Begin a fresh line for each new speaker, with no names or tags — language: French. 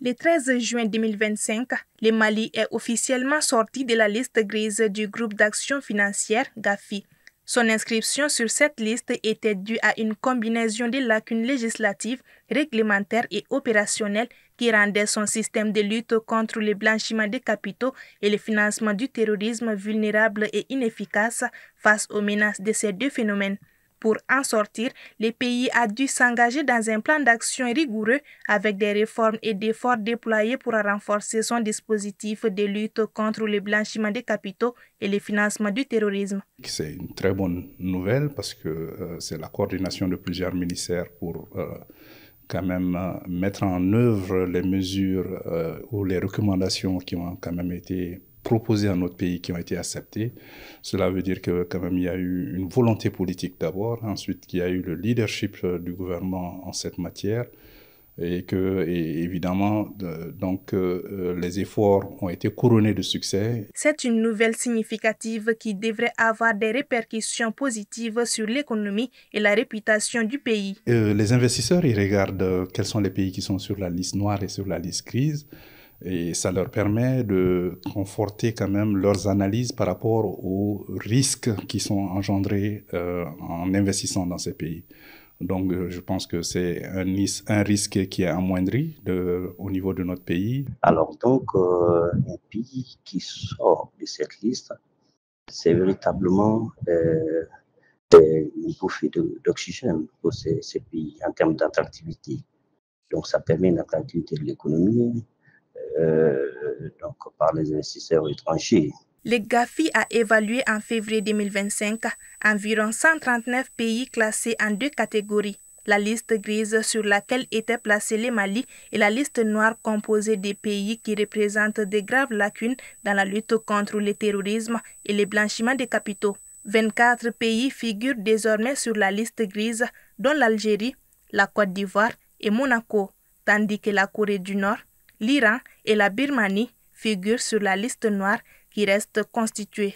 Le 13 juin 2025, le Mali est officiellement sorti de la liste grise du groupe d'action financière GAFI. Son inscription sur cette liste était due à une combinaison de lacunes législatives, réglementaires et opérationnelles qui rendaient son système de lutte contre le blanchiment des capitaux et le financement du terrorisme vulnérable et inefficace face aux menaces de ces deux phénomènes. Pour en sortir, le pays a dû s'engager dans un plan d'action rigoureux avec des réformes et des efforts déployés pour renforcer son dispositif de lutte contre le blanchiment des capitaux et le financement du terrorisme.
C'est une très bonne nouvelle parce que c'est la coordination de plusieurs ministères pour quand même mettre en œuvre les mesures ou les recommandations qui ont quand même été proposées à notre pays, qui ont été acceptées. Cela veut dire que quand même il y a eu une volonté politique d'abord, ensuite qu'il y a eu le leadership du gouvernement en cette matière et évidemment les efforts ont été couronnés de succès.
C'est une nouvelle significative qui devrait avoir des répercussions positives sur l'économie et la réputation du pays.
Les investisseurs, ils regardent quels sont les pays qui sont sur la liste noire et sur la liste grise. Et ça leur permet de conforter quand même leurs analyses par rapport aux risques qui sont engendrés en investissant dans ces pays. Donc, je pense que c'est un risque qui est amoindri au niveau de notre pays.
Alors donc, un pays qui sort de cette liste, c'est véritablement une bouffée d'oxygène pour ces pays en termes d'attractivité. Donc, ça permet une attractivité de l'économie, donc par les investisseurs étrangers.
Le GAFI a évalué en février 2025 environ 139 pays classés en deux catégories. La liste grise sur laquelle étaient placés les Mali et la liste noire composée des pays qui représentent de graves lacunes dans la lutte contre le terrorisme et le blanchiment des capitaux. 24 pays figurent désormais sur la liste grise, dont l'Algérie, la Côte d'Ivoire et Monaco, tandis que la Corée du Nord, l'Iran et la Birmanie figurent sur la liste noire qui reste constituée.